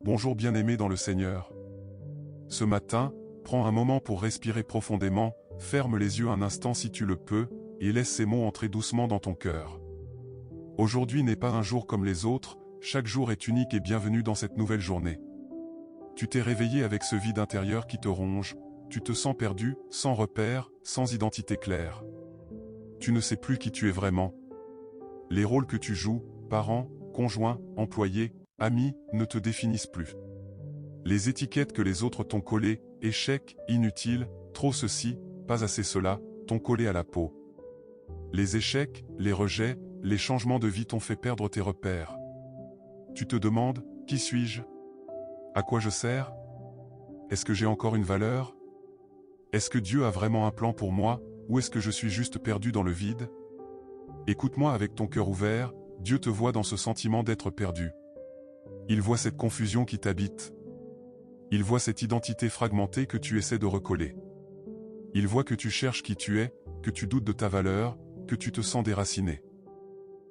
Bonjour bien-aimé dans le Seigneur. Ce matin, prends un moment pour respirer profondément, ferme les yeux un instant si tu le peux, et laisse ces mots entrer doucement dans ton cœur. Aujourd'hui n'est pas un jour comme les autres, chaque jour est unique et bienvenue dans cette nouvelle journée. Tu t'es réveillé avec ce vide intérieur qui te ronge, tu te sens perdu, sans repère, sans identité claire. Tu ne sais plus qui tu es vraiment. Les rôles que tu joues, parents, conjoints, employés, amis, ne te définissent plus. Les étiquettes que les autres t'ont collées, échec, inutile, trop ceci, pas assez cela, t'ont collé à la peau. Les échecs, les rejets, les changements de vie t'ont fait perdre tes repères. Tu te demandes, qui suis-je? À quoi je sers? Est-ce que j'ai encore une valeur? Est-ce que Dieu a vraiment un plan pour moi, ou est-ce que je suis juste perdu dans le vide? Écoute-moi avec ton cœur ouvert, Dieu te voit dans ce sentiment d'être perdu. Il voit cette confusion qui t'habite. Il voit cette identité fragmentée que tu essaies de recoller. Il voit que tu cherches qui tu es, que tu doutes de ta valeur, que tu te sens déraciné.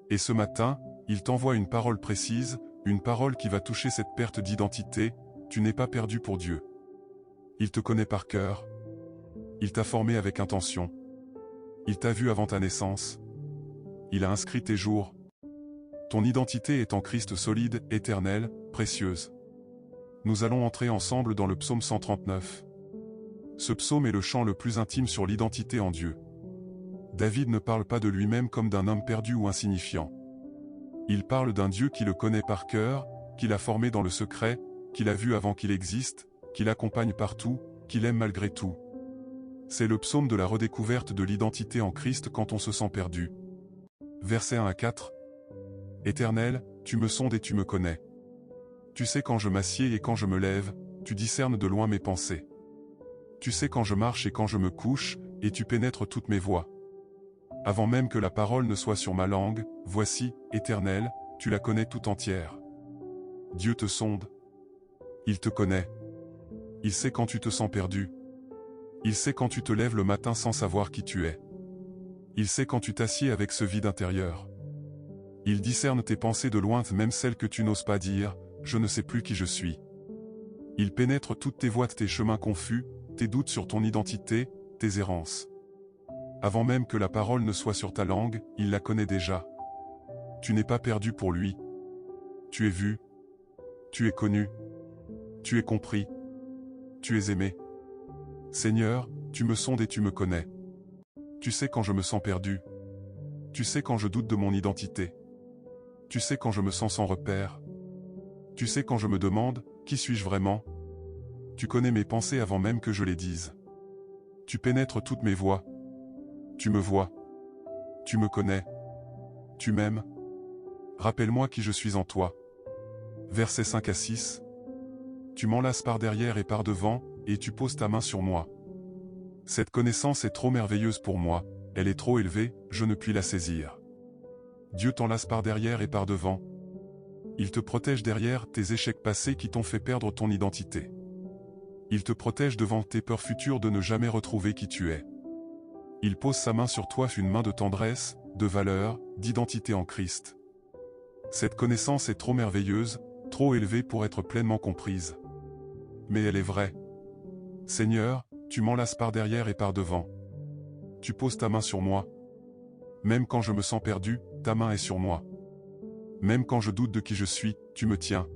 Et ce matin, il t'envoie une parole précise, une parole qui va toucher cette perte d'identité. Tu n'es pas perdu pour Dieu. Il te connaît par cœur. Il t'a formé avec intention. Il t'a vu avant ta naissance. Il a inscrit tes jours. Ton identité est en Christ solide, éternelle, précieuse. Nous allons entrer ensemble dans le psaume 139. Ce psaume est le chant le plus intime sur l'identité en Dieu. David ne parle pas de lui-même comme d'un homme perdu ou insignifiant. Il parle d'un Dieu qui le connaît par cœur, qui l'a formé dans le secret, qui l'a vu avant qu'il existe, qui l'accompagne partout, qu'il aime malgré tout. C'est le psaume de la redécouverte de l'identité en Christ quand on se sent perdu. Versets 1 à 4. Éternel, tu me sondes et tu me connais. Tu sais quand je m'assieds et quand je me lève, tu discernes de loin mes pensées. Tu sais quand je marche et quand je me couche, et tu pénètres toutes mes voies. Avant même que la parole ne soit sur ma langue, voici, Éternel, tu la connais tout entière. Dieu te sonde. Il te connaît. Il sait quand tu te sens perdu. Il sait quand tu te lèves le matin sans savoir qui tu es. Il sait quand tu t'assieds avec ce vide intérieur. Il discerne tes pensées de loin, même celles que tu n'oses pas dire, je ne sais plus qui je suis. Il pénètre toutes tes voies, tes chemins confus, tes doutes sur ton identité, tes errances. Avant même que la parole ne soit sur ta langue, il la connaît déjà. Tu n'es pas perdu pour lui. Tu es vu. Tu es connu. Tu es compris. Tu es aimé. Seigneur, tu me sondes et tu me connais. Tu sais quand je me sens perdu. Tu sais quand je doute de mon identité. Tu sais quand je me sens sans repère. Tu sais quand je me demande, qui suis-je vraiment? Tu connais mes pensées avant même que je les dise. Tu pénètres toutes mes voies. Tu me vois. Tu me connais. Tu m'aimes. Rappelle-moi qui je suis en toi. Versets 5 à 6. Tu m'enlaces par derrière et par devant, et tu poses ta main sur moi. Cette connaissance est trop merveilleuse pour moi, elle est trop élevée, je ne puis la saisir. Dieu t'enlace par derrière et par devant. Il te protège derrière tes échecs passés qui t'ont fait perdre ton identité. Il te protège devant tes peurs futures de ne jamais retrouver qui tu es. Il pose sa main sur toi, une main de tendresse, de valeur, d'identité en Christ. Cette connaissance est trop merveilleuse, trop élevée pour être pleinement comprise. Mais elle est vraie. Seigneur, tu m'enlaces par derrière et par devant. Tu poses ta main sur moi. Même quand je me sens perdu, ta main est sur moi. Même quand je doute de qui je suis, tu me tiens.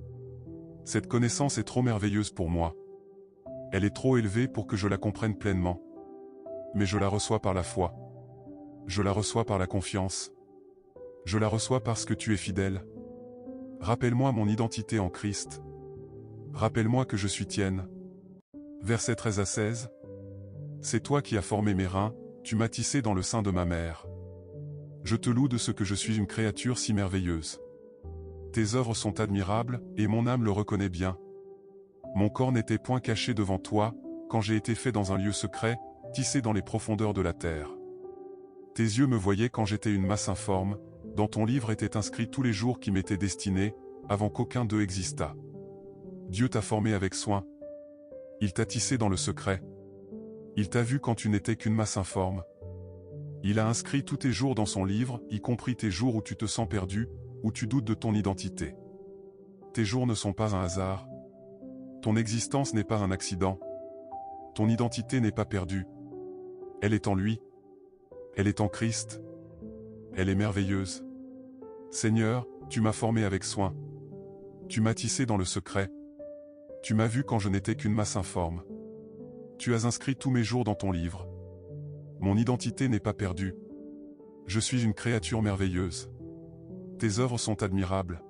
Cette connaissance est trop merveilleuse pour moi. Elle est trop élevée pour que je la comprenne pleinement. Mais je la reçois par la foi. Je la reçois par la confiance. Je la reçois parce que tu es fidèle. Rappelle-moi mon identité en Christ. Rappelle-moi que je suis tienne. Versets 13 à 16. C'est toi qui as formé mes reins, tu m'as tissé dans le sein de ma mère. Je te loue de ce que je suis une créature si merveilleuse. Tes œuvres sont admirables, et mon âme le reconnaît bien. Mon corps n'était point caché devant toi, quand j'ai été fait dans un lieu secret, tissé dans les profondeurs de la terre. Tes yeux me voyaient quand j'étais une masse informe, dans ton livre étaient inscrits tous les jours qui m'étaient destinés, avant qu'aucun d'eux existât. Dieu t'a formé avec soin. Il t'a tissé dans le secret. Il t'a vu quand tu n'étais qu'une masse informe. Il a inscrit tous tes jours dans son livre, y compris tes jours où tu te sens perdu, où tu doutes de ton identité. Tes jours ne sont pas un hasard. Ton existence n'est pas un accident. Ton identité n'est pas perdue. Elle est en lui. Elle est en Christ. Elle est merveilleuse. Seigneur, tu m'as formé avec soin. Tu m'as tissé dans le secret. Tu m'as vu quand je n'étais qu'une masse informe. Tu as inscrit tous mes jours dans ton livre. Mon identité n'est pas perdue. Je suis une créature merveilleuse. Tes œuvres sont admirables.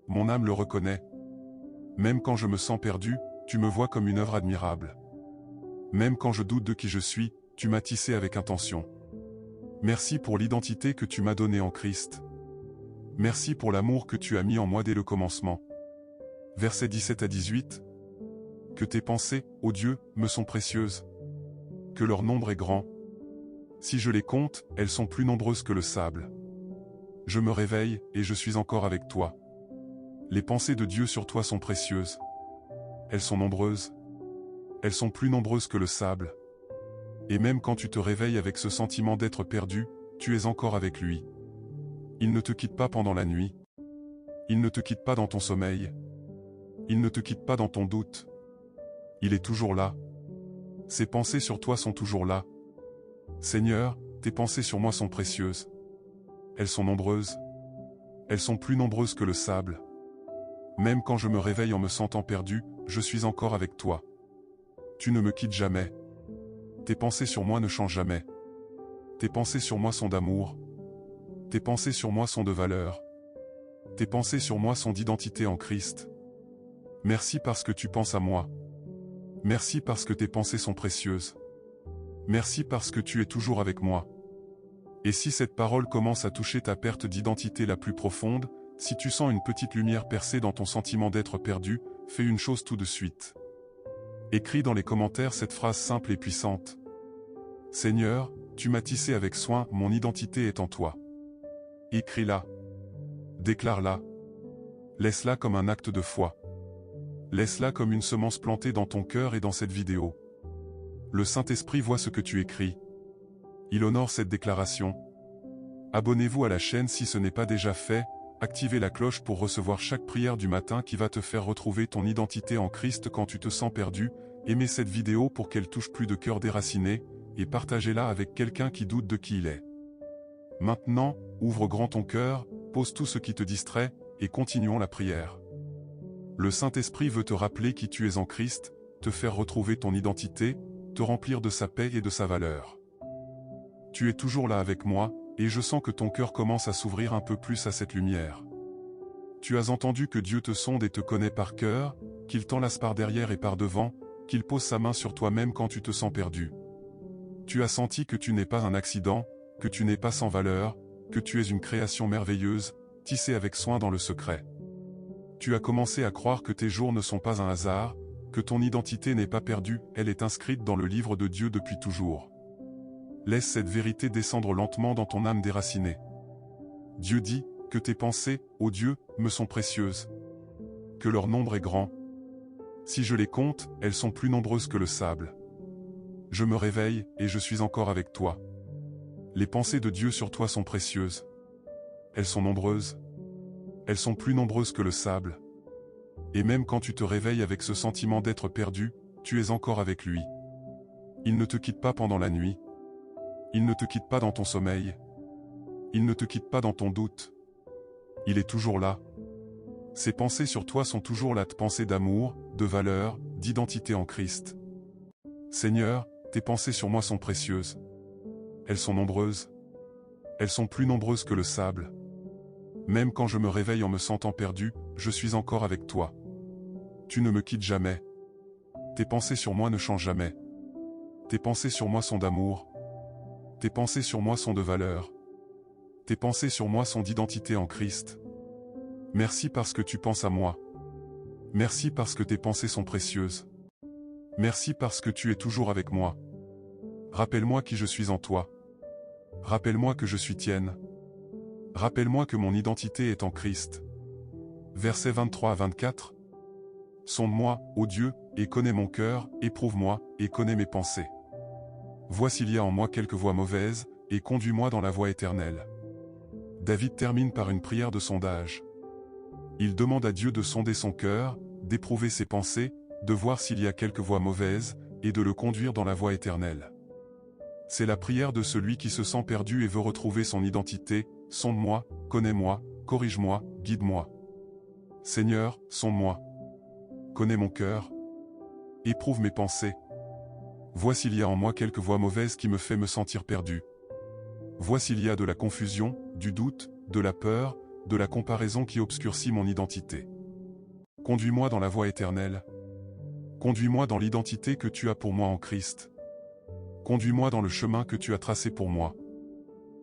Mon âme le reconnaît. Même quand je me sens perdu, tu me vois comme une œuvre admirable. Même quand je doute de qui je suis, tu m'as tissé avec intention. Merci pour l'identité que tu m'as donnée en Christ. Merci pour l'amour que tu as mis en moi dès le commencement. Versets 17 à 18. Que tes pensées, ô Dieu, me sont précieuses. Que leur nombre est grand. Si je les compte, elles sont plus nombreuses que le sable. Je me réveille, et je suis encore avec toi. Les pensées de Dieu sur toi sont précieuses. Elles sont nombreuses. Elles sont plus nombreuses que le sable. Et même quand tu te réveilles avec ce sentiment d'être perdu, tu es encore avec lui. Il ne te quitte pas pendant la nuit. Il ne te quitte pas dans ton sommeil. Il ne te quitte pas dans ton doute. Il est toujours là. Ses pensées sur toi sont toujours là. Seigneur, tes pensées sur moi sont précieuses. Elles sont nombreuses. Elles sont plus nombreuses que le sable. Même quand je me réveille en me sentant perdu, je suis encore avec toi. Tu ne me quittes jamais. Tes pensées sur moi ne changent jamais. Tes pensées sur moi sont d'amour. Tes pensées sur moi sont de valeur. Tes pensées sur moi sont d'identité en Christ. Merci parce que tu penses à moi. Merci parce que tes pensées sont précieuses. Merci parce que tu es toujours avec moi. Et si cette parole commence à toucher ta perte d'identité la plus profonde, si tu sens une petite lumière percer dans ton sentiment d'être perdu, fais une chose tout de suite. Écris dans les commentaires cette phrase simple et puissante. Seigneur, tu m'as tissé avec soin, mon identité est en toi. Écris-la. Déclare-la. Laisse-la comme un acte de foi. Laisse-la comme une semence plantée dans ton cœur et dans cette vidéo. Le Saint-Esprit voit ce que tu écris. Il honore cette déclaration. Abonnez-vous à la chaîne si ce n'est pas déjà fait, activez la cloche pour recevoir chaque prière du matin qui va te faire retrouver ton identité en Christ quand tu te sens perdu, aimez cette vidéo pour qu'elle touche plus de cœurs déracinés, et partagez-la avec quelqu'un qui doute de qui il est. Maintenant, ouvre grand ton cœur, pose tout ce qui te distrait, et continuons la prière. Le Saint-Esprit veut te rappeler qui tu es en Christ, te faire retrouver ton identité, te remplir de sa paix et de sa valeur. Tu es toujours là avec moi, et je sens que ton cœur commence à s'ouvrir un peu plus à cette lumière. Tu as entendu que Dieu te sonde et te connaît par cœur, qu'il t'enlace par derrière et par devant, qu'il pose sa main sur toi-même quand tu te sens perdu. Tu as senti que tu n'es pas un accident, que tu n'es pas sans valeur, que tu es une création merveilleuse, tissée avec soin dans le secret. Tu as commencé à croire que tes jours ne sont pas un hasard, que ton identité n'est pas perdue, elle est inscrite dans le livre de Dieu depuis toujours. Laisse cette vérité descendre lentement dans ton âme déracinée. Dieu dit, que tes pensées, ô Dieu, me sont précieuses. Que leur nombre est grand. Si je les compte, elles sont plus nombreuses que le sable. Je me réveille, et je suis encore avec toi. Les pensées de Dieu sur toi sont précieuses. Elles sont nombreuses. Elles sont plus nombreuses que le sable. Et même quand tu te réveilles avec ce sentiment d'être perdu, tu es encore avec lui. Il ne te quitte pas pendant la nuit. Il ne te quitte pas dans ton sommeil. Il ne te quitte pas dans ton doute. Il est toujours là. Ses pensées sur toi sont toujours là, de pensées d'amour, de valeur, d'identité en Christ. Seigneur, tes pensées sur moi sont précieuses. Elles sont nombreuses. Elles sont plus nombreuses que le sable. Même quand je me réveille en me sentant perdu, je suis encore avec toi. Tu ne me quittes jamais. Tes pensées sur moi ne changent jamais. Tes pensées sur moi sont d'amour. Tes pensées sur moi sont de valeur. Tes pensées sur moi sont d'identité en Christ. Merci parce que tu penses à moi. Merci parce que tes pensées sont précieuses. Merci parce que tu es toujours avec moi. Rappelle-moi qui je suis en toi. Rappelle-moi que je suis tienne. Rappelle-moi que mon identité est en Christ. Versets 23 à 24. Sonde-moi, ô Dieu, et connais mon cœur, éprouve-moi, et connais mes pensées. Vois s'il y a en moi quelque voie mauvaise, et conduis-moi dans la voie éternelle. David termine par une prière de sondage. Il demande à Dieu de sonder son cœur, d'éprouver ses pensées, de voir s'il y a quelque voie mauvaise, et de le conduire dans la voie éternelle. C'est la prière de celui qui se sent perdu et veut retrouver son identité. Sonde-moi, connais-moi, corrige-moi, guide-moi. Seigneur, sonde-moi. Connais mon cœur. Éprouve mes pensées. Vois s'il y a en moi quelque voie mauvaise qui me fait me sentir perdu. Vois s'il y a de la confusion, du doute, de la peur, de la comparaison qui obscurcit mon identité. Conduis-moi dans la voie éternelle. Conduis-moi dans l'identité que tu as pour moi en Christ. Conduis-moi dans le chemin que tu as tracé pour moi.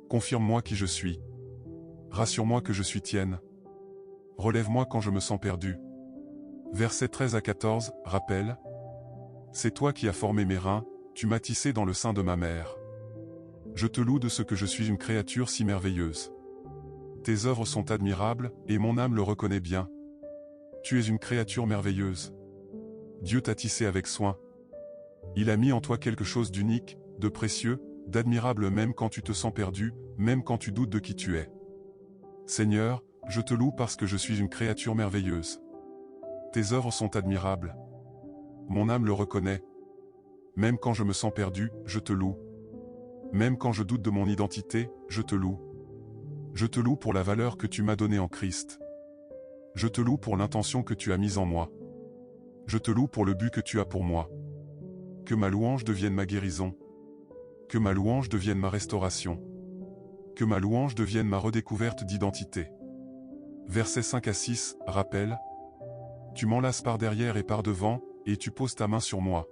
Confirme-moi qui je suis. Rassure-moi que je suis tienne. Relève-moi quand je me sens perdu. Versets 13 à 14, rappel. C'est toi qui as formé mes reins, tu m'as tissé dans le sein de ma mère. Je te loue de ce que je suis une créature si merveilleuse. Tes œuvres sont admirables, et mon âme le reconnaît bien. Tu es une créature merveilleuse. Dieu t'a tissé avec soin. Il a mis en toi quelque chose d'unique, de précieux, d'admirable même quand tu te sens perdu, même quand tu doutes de qui tu es. Seigneur, je te loue parce que je suis une créature merveilleuse. Tes œuvres sont admirables. Mon âme le reconnaît. Même quand je me sens perdu, je te loue. Même quand je doute de mon identité, je te loue. Je te loue pour la valeur que tu m'as donnée en Christ. Je te loue pour l'intention que tu as mise en moi. Je te loue pour le but que tu as pour moi. Que ma louange devienne ma guérison. Que ma louange devienne ma restauration. Que ma louange devienne ma redécouverte d'identité. Versets 5 à 6, rappel. Tu m'enlaces par derrière et par devant, et tu poses ta main sur moi.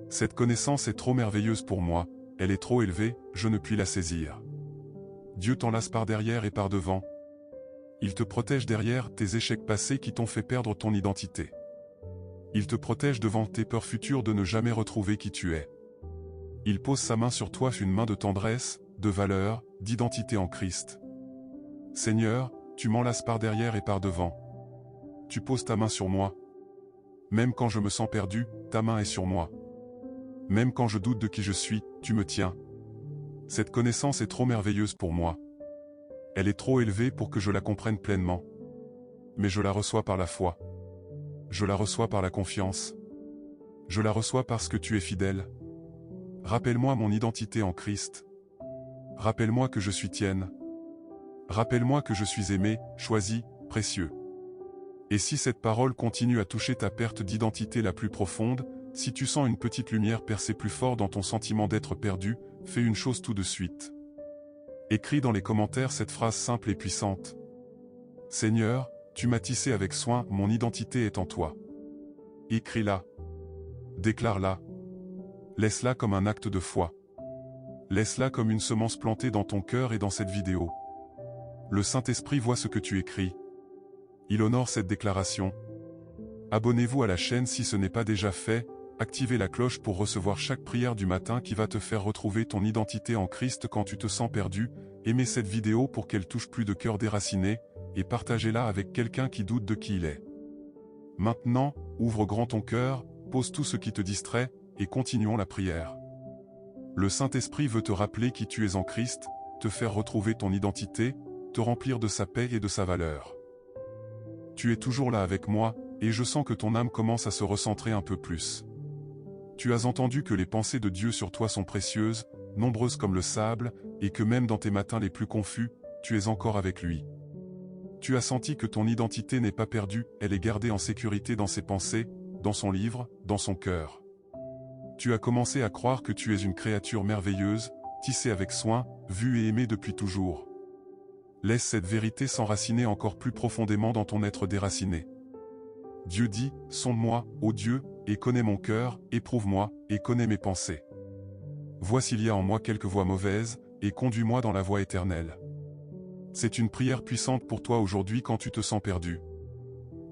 Cette connaissance est trop merveilleuse pour moi, elle est trop élevée, je ne puis la saisir. Dieu t'enlace par derrière et par devant. Il te protège derrière tes échecs passés qui t'ont fait perdre ton identité. Il te protège devant tes peurs futures de ne jamais retrouver qui tu es. Il pose sa main sur toi, une main de tendresse, de valeur, d'identité en Christ. Seigneur, tu m'enlaces par derrière et par devant. Tu poses ta main sur moi. Même quand je me sens perdu, ta main est sur moi. Même quand je doute de qui je suis, tu me tiens. Cette connaissance est trop merveilleuse pour moi. Elle est trop élevée pour que je la comprenne pleinement. Mais je la reçois par la foi. Je la reçois par la confiance. Je la reçois parce que tu es fidèle. Rappelle-moi mon identité en Christ. Rappelle-moi que je suis tienne. Rappelle-moi que je suis aimé, choisi, précieux. Et si cette parole continue à toucher ta perte d'identité la plus profonde, si tu sens une petite lumière percer plus fort dans ton sentiment d'être perdu, fais une chose tout de suite. Écris dans les commentaires cette phrase simple et puissante. Seigneur, tu m'as tissé avec soin, mon identité est en toi. Écris-la. Déclare-la. Laisse-la comme un acte de foi. Laisse-la comme une semence plantée dans ton cœur et dans cette vidéo. Le Saint-Esprit voit ce que tu écris. Il honore cette déclaration. Abonnez-vous à la chaîne si ce n'est pas déjà fait, activez la cloche pour recevoir chaque prière du matin qui va te faire retrouver ton identité en Christ quand tu te sens perdu, aimez cette vidéo pour qu'elle touche plus de cœurs déracinés, et partagez-la avec quelqu'un qui doute de qui il est. Maintenant, ouvre grand ton cœur, pose tout ce qui te distrait, et continuons la prière. Le Saint-Esprit veut te rappeler qui tu es en Christ, te faire retrouver ton identité, te remplir de sa paix et de sa valeur. Tu es toujours là avec moi, et je sens que ton âme commence à se recentrer un peu plus. Tu as entendu que les pensées de Dieu sur toi sont précieuses, nombreuses comme le sable, et que même dans tes matins les plus confus, tu es encore avec lui. Tu as senti que ton identité n'est pas perdue, elle est gardée en sécurité dans ses pensées, dans son livre, dans son cœur. Tu as commencé à croire que tu es une créature merveilleuse, tissée avec soin, vue et aimée depuis toujours. Laisse cette vérité s'enraciner encore plus profondément dans ton être déraciné. Dieu dit, sonde-moi, ô Dieu, et connais mon cœur, éprouve-moi, et connais mes pensées. Vois s'il y a en moi quelque voie mauvaise, et conduis-moi dans la voie éternelle. C'est une prière puissante pour toi aujourd'hui quand tu te sens perdu.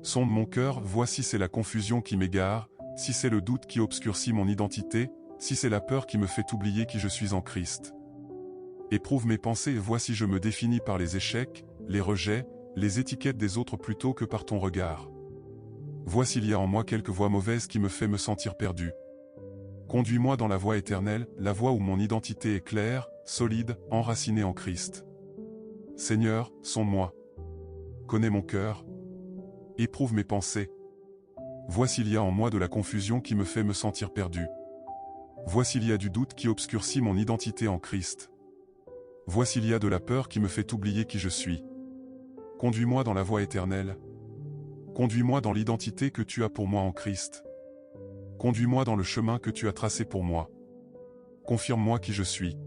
Sonde mon cœur, vois si c'est la confusion qui m'égare, si c'est le doute qui obscurcit mon identité, si c'est la peur qui me fait oublier qui je suis en Christ. Éprouve mes pensées et vois si je me définis par les échecs, les rejets, les étiquettes des autres plutôt que par ton regard. Vois s'il y a en moi quelque voie mauvaise qui me fait me sentir perdu. Conduis-moi dans la voie éternelle, la voie où mon identité est claire, solide, enracinée en Christ. Seigneur, sonde-moi. Connais mon cœur. Éprouve mes pensées. Vois s'il y a en moi de la confusion qui me fait me sentir perdu. Vois s'il y a du doute qui obscurcit mon identité en Christ. Vois s'il y a de la peur qui me fait oublier qui je suis. Conduis-moi dans la voie éternelle. Conduis-moi dans l'identité que tu as pour moi en Christ. Conduis-moi dans le chemin que tu as tracé pour moi. Confirme-moi qui je suis.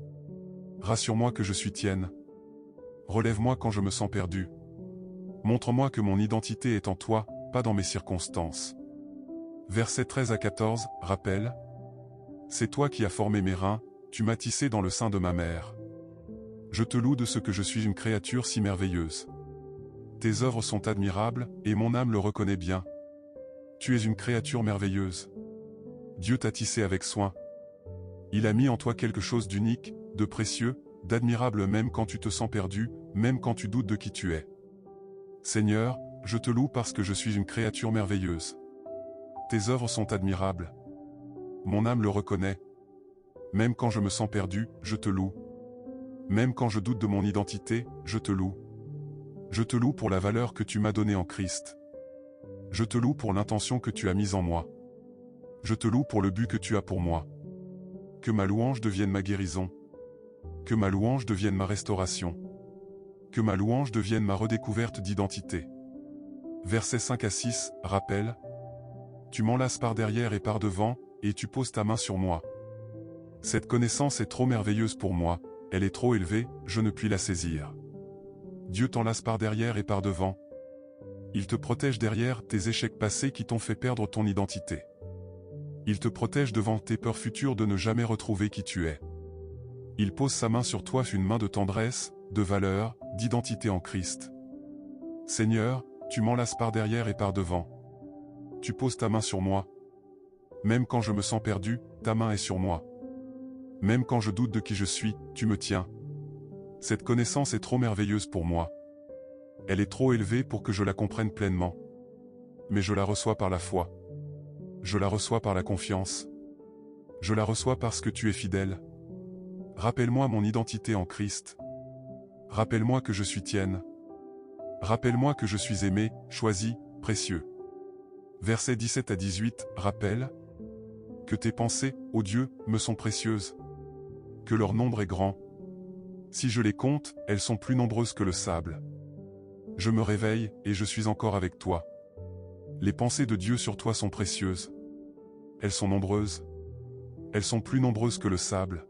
Rassure-moi que je suis tienne. Relève-moi quand je me sens perdu. Montre-moi que mon identité est en toi, pas dans mes circonstances. Versets 13 à 14, rappel. C'est toi qui as formé mes reins, tu m'as tissé dans le sein de ma mère. Je te loue de ce que je suis une créature si merveilleuse. Tes œuvres sont admirables, et mon âme le reconnaît bien. Tu es une créature merveilleuse. Dieu t'a tissé avec soin. Il a mis en toi quelque chose d'unique, de précieux, d'admirable même quand tu te sens perdu, même quand tu doutes de qui tu es. Seigneur, je te loue parce que je suis une créature merveilleuse. Tes œuvres sont admirables. Mon âme le reconnaît. Même quand je me sens perdu, je te loue. Même quand je doute de mon identité, je te loue. Je te loue pour la valeur que tu m'as donnée en Christ. Je te loue pour l'intention que tu as mise en moi. Je te loue pour le but que tu as pour moi. Que ma louange devienne ma guérison. Que ma louange devienne ma restauration. Que ma louange devienne ma redécouverte d'identité. Versets 5 à 6, rappel. Tu m'enlaces par derrière et par devant, et tu poses ta main sur moi. Cette connaissance est trop merveilleuse pour moi, elle est trop élevée, je ne puis la saisir. Dieu t'enlace par derrière et par devant. Il te protège derrière tes échecs passés qui t'ont fait perdre ton identité. Il te protège devant tes peurs futures de ne jamais retrouver qui tu es. Il pose sa main sur toi, une main de tendresse, de valeur, d'identité en Christ. Seigneur, tu m'enlaces par derrière et par devant. Tu poses ta main sur moi. Même quand je me sens perdu, ta main est sur moi. Même quand je doute de qui je suis, tu me tiens. Cette connaissance est trop merveilleuse pour moi. Elle est trop élevée pour que je la comprenne pleinement. Mais je la reçois par la foi. Je la reçois par la confiance. Je la reçois parce que tu es fidèle. Rappelle-moi mon identité en Christ. Rappelle-moi que je suis tienne. Rappelle-moi que je suis aimé, choisi, précieux. Versets 17 à 18, rappelle. Que tes pensées, ô Dieu, me sont précieuses. Que leur nombre est grand. Si je les compte, elles sont plus nombreuses que le sable. Je me réveille, et je suis encore avec toi. Les pensées de Dieu sur toi sont précieuses. Elles sont nombreuses. Elles sont plus nombreuses que le sable.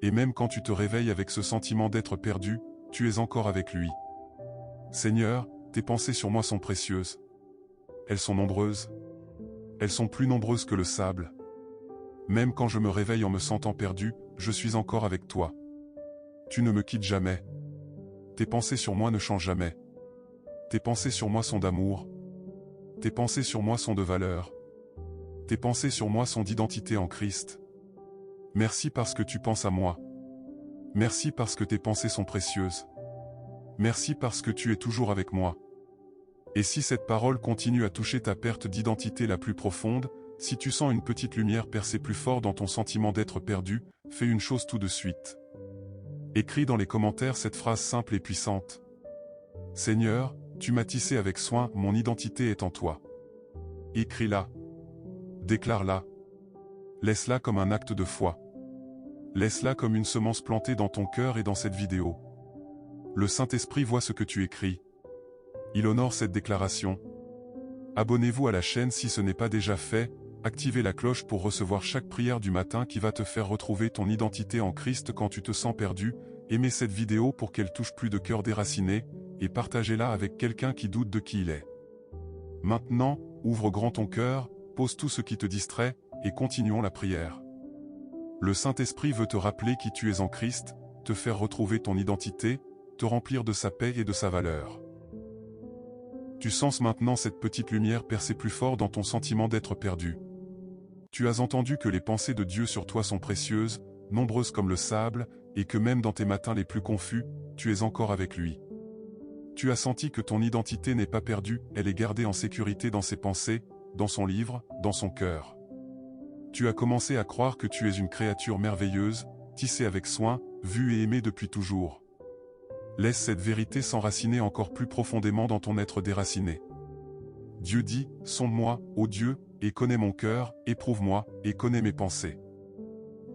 Et même quand tu te réveilles avec ce sentiment d'être perdu, tu es encore avec lui. Seigneur, tes pensées sur moi sont précieuses. Elles sont nombreuses. Elles sont plus nombreuses que le sable. Même quand je me réveille en me sentant perdu, je suis encore avec toi. Tu ne me quittes jamais. Tes pensées sur moi ne changent jamais. Tes pensées sur moi sont d'amour. Tes pensées sur moi sont de valeur. Tes pensées sur moi sont d'identité en Christ. Merci parce que tu penses à moi. Merci parce que tes pensées sont précieuses. Merci parce que tu es toujours avec moi. Et si cette parole continue à toucher ta perte d'identité la plus profonde, si tu sens une petite lumière percer plus fort dans ton sentiment d'être perdu, fais une chose tout de suite. Écris dans les commentaires cette phrase simple et puissante. Seigneur, tu m'as tissé avec soin, mon identité est en toi. Écris-la. Déclare-la. Laisse-la comme un acte de foi. Laisse-la comme une semence plantée dans ton cœur et dans cette vidéo. Le Saint-Esprit voit ce que tu écris. Il honore cette déclaration. Abonnez-vous à la chaîne si ce n'est pas déjà fait, activez la cloche pour recevoir chaque prière du matin qui va te faire retrouver ton identité en Christ quand tu te sens perdu, aimez cette vidéo pour qu'elle touche plus de cœurs déracinés, et partagez-la avec quelqu'un qui doute de qui il est. Maintenant, ouvre grand ton cœur, pose tout ce qui te distrait, et continuons la prière. Le Saint-Esprit veut te rappeler qui tu es en Christ, te faire retrouver ton identité, te remplir de sa paix et de sa valeur. Tu sens maintenant cette petite lumière percer plus fort dans ton sentiment d'être perdu. Tu as entendu que les pensées de Dieu sur toi sont précieuses, nombreuses comme le sable, et que même dans tes matins les plus confus, tu es encore avec lui. Tu as senti que ton identité n'est pas perdue, elle est gardée en sécurité dans ses pensées, dans son livre, dans son cœur. Tu as commencé à croire que tu es une créature merveilleuse, tissée avec soin, vue et aimée depuis toujours. Laisse cette vérité s'enraciner encore plus profondément dans ton être déraciné. Dieu dit, sonde-moi, ô Dieu, et connais mon cœur, éprouve-moi, et connais mes pensées.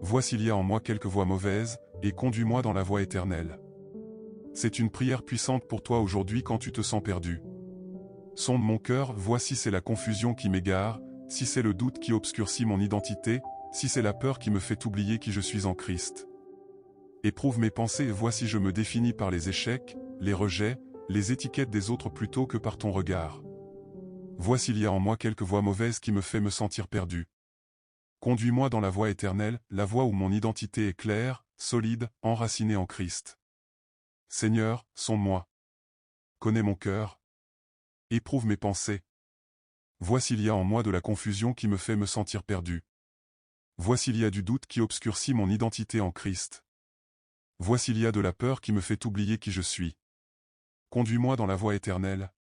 Vois s'il y a en moi quelque voie mauvaise, et conduis-moi dans la voie éternelle. C'est une prière puissante pour toi aujourd'hui quand tu te sens perdu. Sonde mon cœur, vois si c'est la confusion qui m'égare, si c'est le doute qui obscurcit mon identité, si c'est la peur qui me fait oublier qui je suis en Christ. Éprouve mes pensées et vois si je me définis par les échecs, les rejets, les étiquettes des autres plutôt que par ton regard. Vois s'il y a en moi quelque voie mauvaise qui me fait me sentir perdu. Conduis-moi dans la voie éternelle, la voie où mon identité est claire, solide, enracinée en Christ. Seigneur, sonde-moi. Connais mon cœur. Éprouve mes pensées. Vois s'il y a en moi de la confusion qui me fait me sentir perdu. Vois s'il y a du doute qui obscurcit mon identité en Christ. Vois s'il y a de la peur qui me fait oublier qui je suis. Conduis-moi dans la voie éternelle.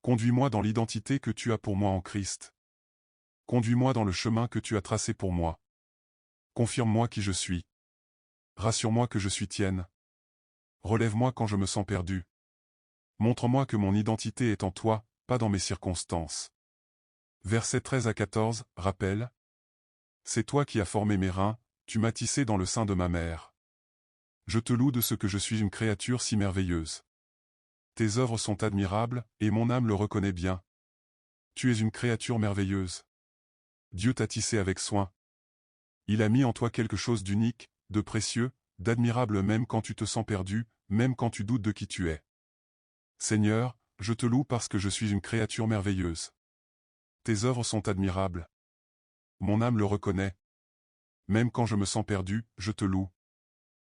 Conduis-moi dans l'identité que tu as pour moi en Christ. Conduis-moi dans le chemin que tu as tracé pour moi. Confirme-moi qui je suis. Rassure-moi que je suis tienne. Relève-moi quand je me sens perdu. Montre-moi que mon identité est en toi, pas dans mes circonstances. Versets 13 à 14, rappel. C'est toi qui as formé mes reins, tu m'as tissé dans le sein de ma mère. Je te loue de ce que je suis une créature si merveilleuse. Tes œuvres sont admirables, et mon âme le reconnaît bien. Tu es une créature merveilleuse. Dieu t'a tissé avec soin. Il a mis en toi quelque chose d'unique, de précieux, d'admirable même quand tu te sens perdu, même quand tu doutes de qui tu es. Seigneur, je te loue parce que je suis une créature merveilleuse. Tes œuvres sont admirables. Mon âme le reconnaît. Même quand je me sens perdu, je te loue.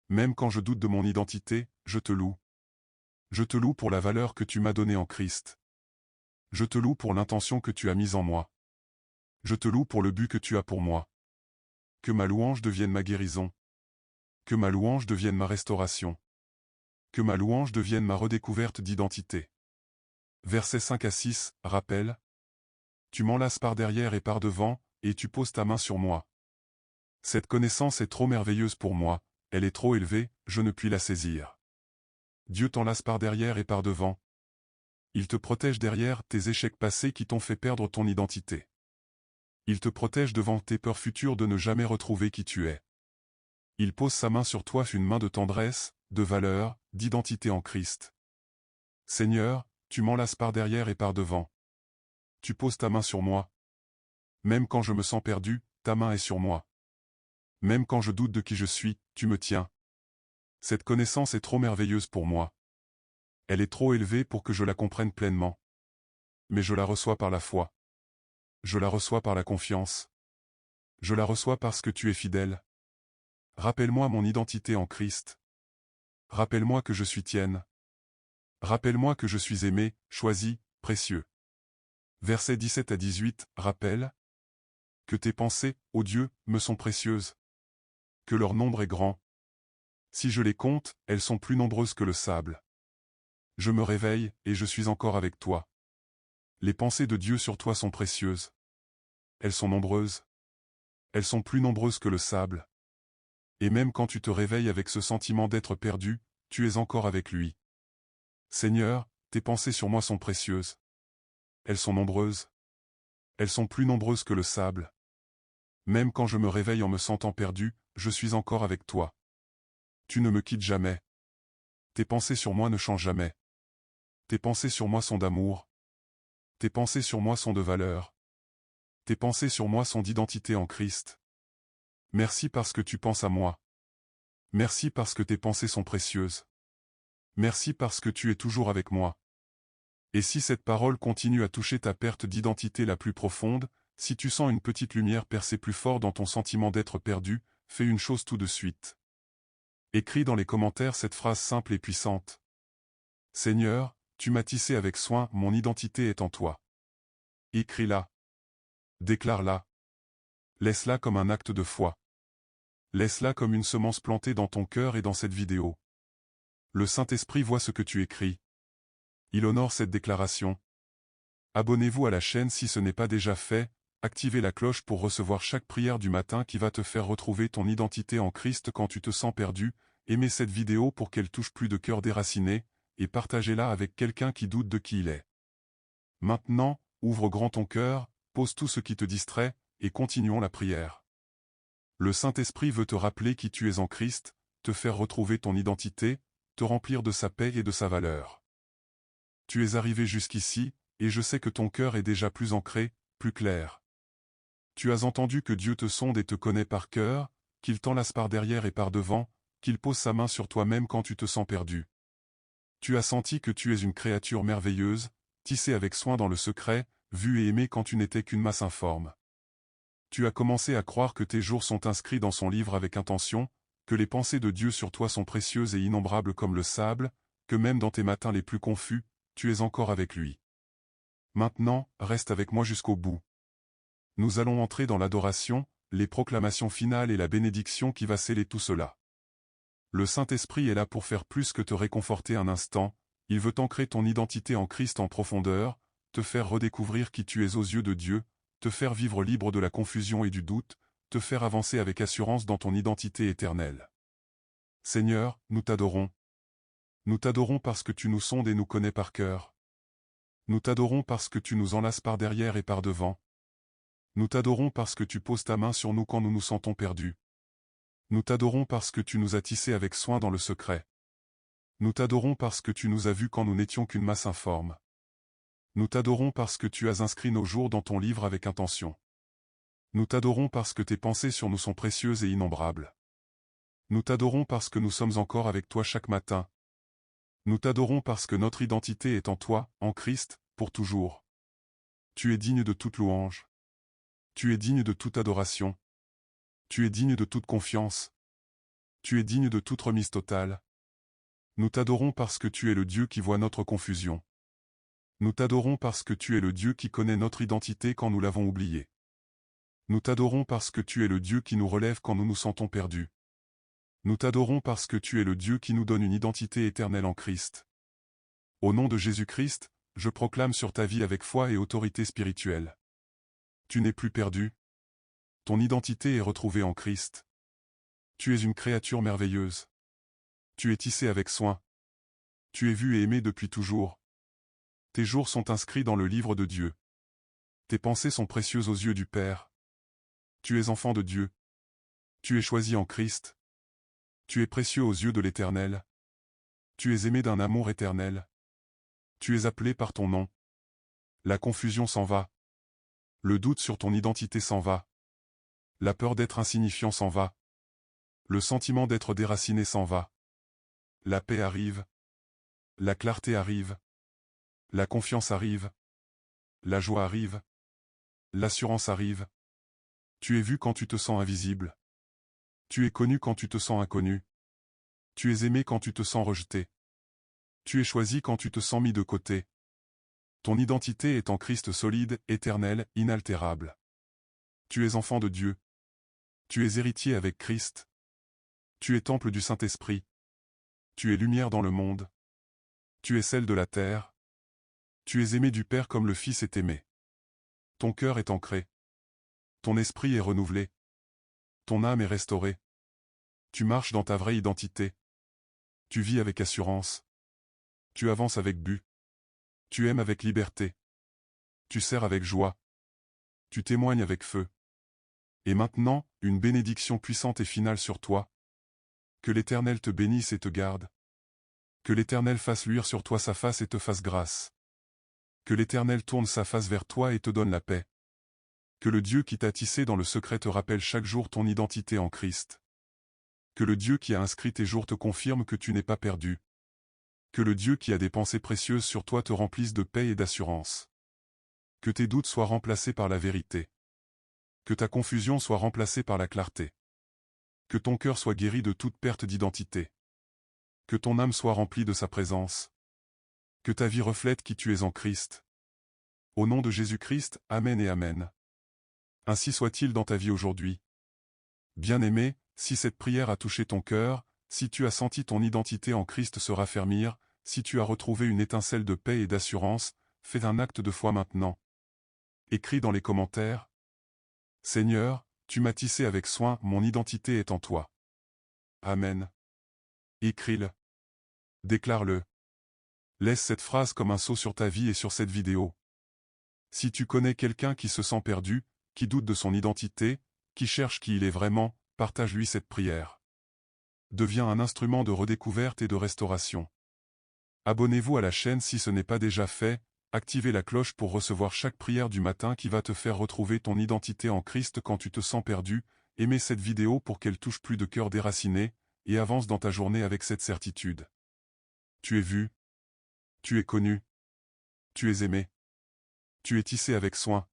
Même quand je doute de mon identité, je te loue. Je te loue pour la valeur que tu m'as donnée en Christ. Je te loue pour l'intention que tu as mise en moi. Je te loue pour le but que tu as pour moi. Que ma louange devienne ma guérison. Que ma louange devienne ma restauration. Que ma louange devienne ma redécouverte d'identité. Versets 5 à 6, rappel. Tu m'enlaces par derrière et par devant, et tu poses ta main sur moi. Cette connaissance est trop merveilleuse pour moi, elle est trop élevée, je ne puis la saisir. Dieu t'enlace par derrière et par devant. Il te protège derrière tes échecs passés qui t'ont fait perdre ton identité. Il te protège devant tes peurs futures de ne jamais retrouver qui tu es. Il pose sa main sur toi, une main de tendresse, de valeur, d'identité en Christ. Seigneur, tu m'enlaces par derrière et par devant. Tu poses ta main sur moi. Même quand je me sens perdu, ta main est sur moi. Même quand je doute de qui je suis, tu me tiens. Cette connaissance est trop merveilleuse pour moi. Elle est trop élevée pour que je la comprenne pleinement. Mais je la reçois par la foi. Je la reçois par la confiance. Je la reçois parce que tu es fidèle. Rappelle-moi mon identité en Christ. Rappelle-moi que je suis tienne. Rappelle-moi que je suis aimé, choisi, précieux. Versets 17 à 18, rappel. Que tes pensées, ô Dieu, me sont précieuses. Que leur nombre est grand. Si je les compte, elles sont plus nombreuses que le sable. Je me réveille, et je suis encore avec toi. Les pensées de Dieu sur toi sont précieuses. Elles sont nombreuses. Elles sont plus nombreuses que le sable. Et même quand tu te réveilles avec ce sentiment d'être perdu, tu es encore avec lui. Seigneur, tes pensées sur moi sont précieuses. Elles sont nombreuses. Elles sont plus nombreuses que le sable. Même quand je me réveille en me sentant perdu, je suis encore avec toi. Tu ne me quittes jamais. Tes pensées sur moi ne changent jamais. Tes pensées sur moi sont d'amour. Tes pensées sur moi sont de valeur. Tes pensées sur moi sont d'identité en Christ. Merci parce que tu penses à moi. Merci parce que tes pensées sont précieuses. Merci parce que tu es toujours avec moi. Et si cette parole continue à toucher ta perte d'identité la plus profonde, si tu sens une petite lumière percer plus fort dans ton sentiment d'être perdu, fais une chose tout de suite. Écris dans les commentaires cette phrase simple et puissante. Seigneur, tu m'as tissé avec soin, mon identité est en toi. Écris-la. Déclare-la. Laisse-la comme un acte de foi. Laisse-la comme une semence plantée dans ton cœur et dans cette vidéo. Le Saint-Esprit voit ce que tu écris. Il honore cette déclaration. Abonnez-vous à la chaîne si ce n'est pas déjà fait, activez la cloche pour recevoir chaque prière du matin qui va te faire retrouver ton identité en Christ quand tu te sens perdu, aimez cette vidéo pour qu'elle touche plus de cœurs déracinés, et partagez-la avec quelqu'un qui doute de qui il est. Maintenant, ouvre grand ton cœur, pose tout ce qui te distrait, et continuons la prière. Le Saint-Esprit veut te rappeler qui tu es en Christ, te faire retrouver ton identité, te remplir de sa paix et de sa valeur. Tu es arrivé jusqu'ici, et je sais que ton cœur est déjà plus ancré, plus clair. Tu as entendu que Dieu te sonde et te connaît par cœur, qu'il t'enlace par derrière et par devant, qu'il pose sa main sur toi-même quand tu te sens perdu. Tu as senti que tu es une créature merveilleuse, tissée avec soin dans le secret, vue et aimée quand tu n'étais qu'une masse informe. Tu as commencé à croire que tes jours sont inscrits dans son livre avec intention, que les pensées de Dieu sur toi sont précieuses et innombrables comme le sable, que même dans tes matins les plus confus, tu es encore avec lui. Maintenant, reste avec moi jusqu'au bout. Nous allons entrer dans l'adoration, les proclamations finales et la bénédiction qui va sceller tout cela. Le Saint-Esprit est là pour faire plus que te réconforter un instant, il veut ancrer ton identité en Christ en profondeur, te faire redécouvrir qui tu es aux yeux de Dieu, te faire vivre libre de la confusion et du doute, te faire avancer avec assurance dans ton identité éternelle. Seigneur, nous t'adorons. Nous t'adorons parce que tu nous sondes et nous connais par cœur. Nous t'adorons parce que tu nous enlaces par derrière et par devant. Nous t'adorons parce que tu poses ta main sur nous quand nous nous sentons perdus. Nous t'adorons parce que tu nous as tissés avec soin dans le secret. Nous t'adorons parce que tu nous as vus quand nous n'étions qu'une masse informe. Nous t'adorons parce que tu as inscrit nos jours dans ton livre avec intention. Nous t'adorons parce que tes pensées sur nous sont précieuses et innombrables. Nous t'adorons parce que nous sommes encore avec toi chaque matin. Nous t'adorons parce que notre identité est en toi, en Christ, pour toujours. Tu es digne de toute louange. Tu es digne de toute adoration. Tu es digne de toute confiance. Tu es digne de toute remise totale. Nous t'adorons parce que tu es le Dieu qui voit notre confusion. Nous t'adorons parce que tu es le Dieu qui connaît notre identité quand nous l'avons oubliée. Nous t'adorons parce que tu es le Dieu qui nous relève quand nous nous sentons perdus. Nous t'adorons parce que tu es le Dieu qui nous donne une identité éternelle en Christ. Au nom de Jésus-Christ, je proclame sur ta vie avec foi et autorité spirituelle. Tu n'es plus perdu. Ton identité est retrouvée en Christ. Tu es une créature merveilleuse. Tu es tissé avec soin. Tu es vu et aimé depuis toujours. Tes jours sont inscrits dans le livre de Dieu. Tes pensées sont précieuses aux yeux du Père. Tu es enfant de Dieu. Tu es choisi en Christ. Tu es précieux aux yeux de l'Éternel. Tu es aimé d'un amour éternel. Tu es appelé par ton nom. La confusion s'en va. Le doute sur ton identité s'en va. La peur d'être insignifiant s'en va. Le sentiment d'être déraciné s'en va. La paix arrive. La clarté arrive. La confiance arrive. La joie arrive. L'assurance arrive. Tu es vu quand tu te sens invisible. Tu es connu quand tu te sens inconnu. Tu es aimé quand tu te sens rejeté. Tu es choisi quand tu te sens mis de côté. Ton identité est en Christ solide, éternel, inaltérable. Tu es enfant de Dieu. Tu es héritier avec Christ. Tu es temple du Saint-Esprit. Tu es lumière dans le monde. Tu es sel de la terre. Tu es aimé du Père comme le Fils est aimé. Ton cœur est ancré. Ton esprit est renouvelé. Ton âme est restaurée. Tu marches dans ta vraie identité. Tu vis avec assurance. Tu avances avec but. Tu aimes avec liberté. Tu sers avec joie. Tu témoignes avec feu. Et maintenant, une bénédiction puissante et finale sur toi. Que l'Éternel te bénisse et te garde. Que l'Éternel fasse luire sur toi sa face et te fasse grâce. Que l'Éternel tourne sa face vers toi et te donne la paix. Que le Dieu qui t'a tissé dans le secret te rappelle chaque jour ton identité en Christ. Que le Dieu qui a inscrit tes jours te confirme que tu n'es pas perdu. Que le Dieu qui a des pensées précieuses sur toi te remplisse de paix et d'assurance. Que tes doutes soient remplacés par la vérité. Que ta confusion soit remplacée par la clarté. Que ton cœur soit guéri de toute perte d'identité. Que ton âme soit remplie de sa présence. Que ta vie reflète qui tu es en Christ. Au nom de Jésus-Christ, Amen et Amen. Ainsi soit-il dans ta vie aujourd'hui. Bien-aimé, si cette prière a touché ton cœur, si tu as senti ton identité en Christ se raffermir, si tu as retrouvé une étincelle de paix et d'assurance, fais un acte de foi maintenant. Écris dans les commentaires. Seigneur, tu m'as tissé avec soin, mon identité est en toi. Amen. Écris-le. Déclare-le. Laisse cette phrase comme un sceau sur ta vie et sur cette vidéo. Si tu connais quelqu'un qui se sent perdu, qui doute de son identité, qui cherche qui il est vraiment, partage-lui cette prière. Deviens un instrument de redécouverte et de restauration. Abonnez-vous à la chaîne si ce n'est pas déjà fait, activez la cloche pour recevoir chaque prière du matin qui va te faire retrouver ton identité en Christ quand tu te sens perdu. Aimez cette vidéo pour qu'elle touche plus de cœurs déracinés, et avance dans ta journée avec cette certitude. Tu es vu. Tu es connu. Tu es aimé. Tu es tissé avec soin.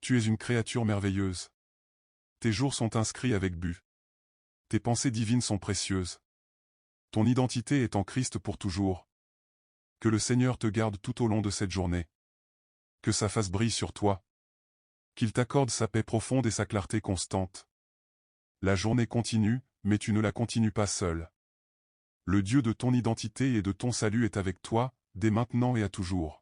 Tu es une créature merveilleuse. Tes jours sont inscrits avec but. Tes pensées divines sont précieuses. Ton identité est en Christ pour toujours. Que le Seigneur te garde tout au long de cette journée. Que sa face brille sur toi. Qu'il t'accorde sa paix profonde et sa clarté constante. La journée continue, mais tu ne la continues pas seul. Le Dieu de ton identité et de ton salut est avec toi, dès maintenant et à toujours.